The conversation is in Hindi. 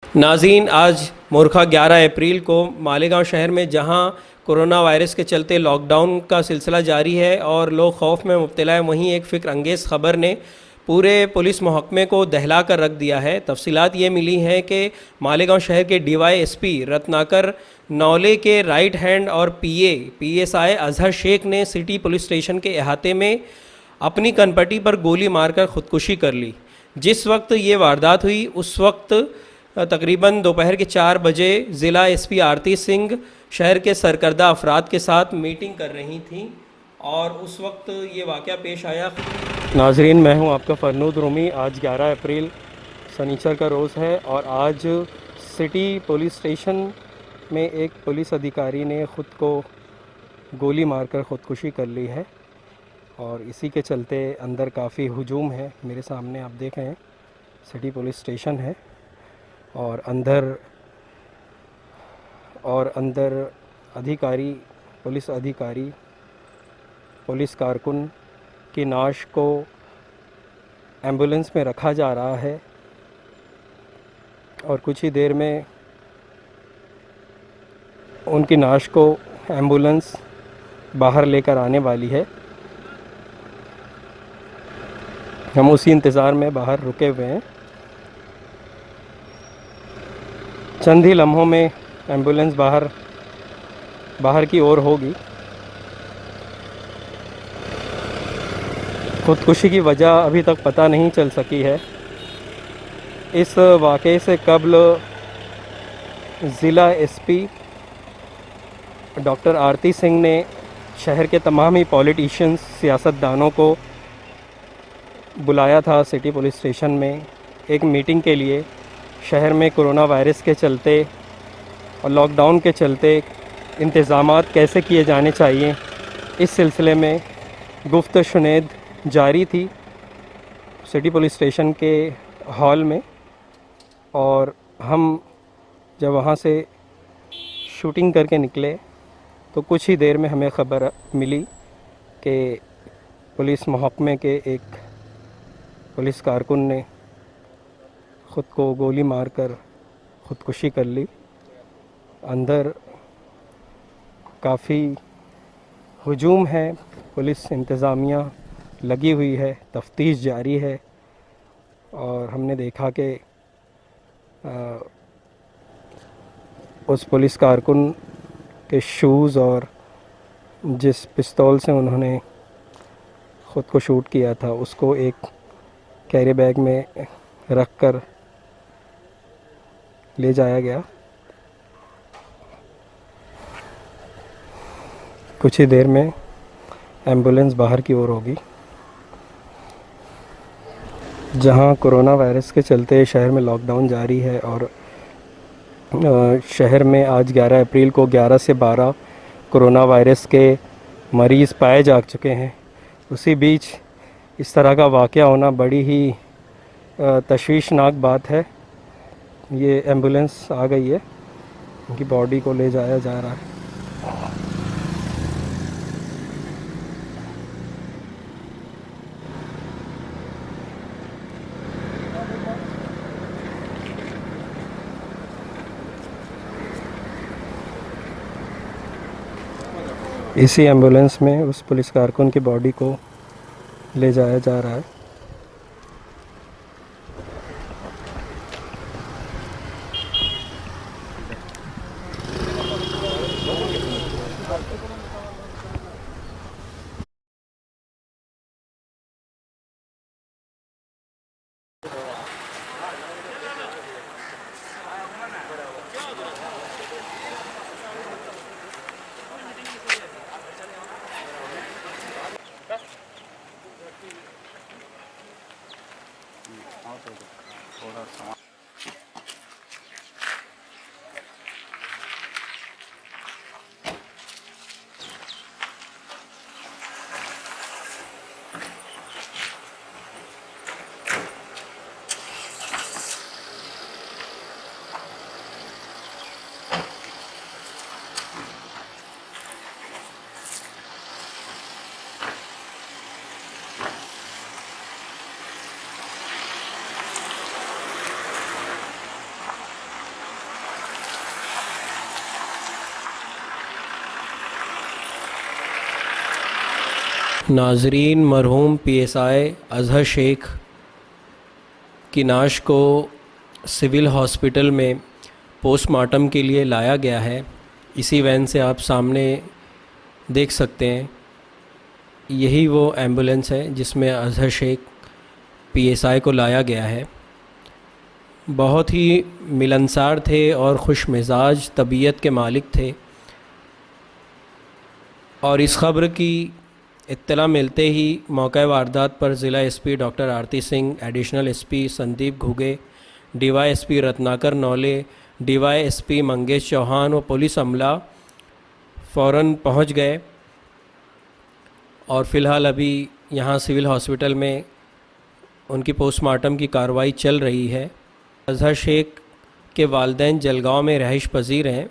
नाज़रीन, आज मुर्खा 11 अप्रैल को मालेगांव शहर में जहां कोरोना वायरस के चलते लॉकडाउन का सिलसिला जारी है और लोग खौफ में मुब्तला है, वहीं एक फ़िक्र अंगेज़ ख़बर ने पूरे पुलिस महकमे को दहला कर रख दिया है। तफसीलात ये मिली हैं कि मालेगांव शहर के DYSP रत्नाकर नौले के राइट हैंड और PSI अजहर शेख ने सिटी पुलिस स्टेशन के अहाते में अपनी कनपट्टी पर गोली मारकर ख़ुदकुशी कर ली। जिस वक्त ये वारदात हुई उस वक्त तकरीबन दोपहर के 4 बजे ज़िला SP आरती सिंह शहर के सरकर्दा अफराद के साथ मीटिंग कर रही थीं और उस वक्त ये वाक़या पेश आया। नाजरीन, मैं हूं आपका फ़रनूद रूमी। आज 11 अप्रैल शनिचर का रोज़ है और आज सिटी पुलिस स्टेशन में एक पुलिस अधिकारी ने ख़ुद को गोली मारकर ख़ुदकुशी कर ली है और इसी के चलते अंदर काफ़ी हुजूम है। मेरे सामने आप देख रहे हैं सिटी पुलिस स्टेशन है और अंदर अधिकारी, पुलिस कारकुन की नाश को एम्बुलेंस में रखा जा रहा है और कुछ ही देर में उनकी नाश को एम्बुलेंस बाहर लेकर आने वाली है। हम उसी इंतज़ार में बाहर रुके हुए हैं। चंद ही लम्हों में एम्बुलेंस बाहर की ओर होगी। खुदकुशी की वजह अभी तक पता नहीं चल सकी है। इस वाक़े से कबल ज़िला SP डॉक्टर आरती सिंह ने शहर के तमाम ही पॉलिटिशियंस, सियासतदानों को बुलाया था सिटी पुलिस स्टेशन में एक मीटिंग के लिए। शहर में कोरोना वायरस के चलते और लॉकडाउन के चलते इंतज़ामात कैसे किए जाने चाहिए, इस सिलसिले में गुफ्त शुनेद जारी थी सिटी पुलिस स्टेशन के हॉल में। और हम जब वहाँ से शूटिंग करके निकले तो कुछ ही देर में हमें ख़बर मिली कि पुलिस महकमे के एक पुलिस कारकुन ने ख़ुद को गोली मारकर ख़ुदकुशी कर ली। अंदर काफ़ी हुजूम है, पुलिस इंतज़ामिया लगी हुई है, तफ्तीश जारी है और हमने देखा कि उस पुलिस कारकुन के शूज़ और जिस पिस्तौल से उन्होंने ख़ुद को शूट किया था उसको एक कैरी बैग में रख कर ले जाया गया। कुछ ही देर में एम्बुलेंस बाहर की ओर होगी। जहां कोरोना वायरस के चलते शहर में लॉकडाउन जारी है और शहर में आज 11 अप्रैल को 11 से 12 कोरोना वायरस के मरीज़ पाए जा चुके हैं, उसी बीच इस तरह का वाक़या होना बड़ी ही तशवीशनाक बात है। ये एम्बुलेंस आ गई है, उनकी बॉडी को ले जाया जा रहा है। इसी एम्बुलेंस में उस पुलिस कारकुन की बॉडी को ले जाया जा रहा है। नाजरीन, मरहूम पीएसआई अज़हर शेख की नाश को सिविल हॉस्पिटल में पोस्टमार्टम के लिए लाया गया है। इसी वैन से आप सामने देख सकते हैं, यही वो एम्बुलेंस है जिसमें अज़हर शेख पीएसआई को लाया गया है। बहुत ही मिलनसार थे और खुश मिजाज तबीयत के मालिक थे, और इस ख़बर की इत्तला मिलते ही मौका वारदात पर ज़िला SP doctor Aarti Singh, additional SP Sandeep Ghuge, DYSP Ratnakar Naule, DYSP Mangesh Chauhan व पुलिस अमला फ़ौरन पहुंच गए। और फ़िलहाल अभी यहाँ सिविल हॉस्पिटल में उनकी पोस्टमार्टम की कार्रवाई चल रही है। अज़हर शेख के वालिदैन जलगांव में रहाइश पजीर हैं।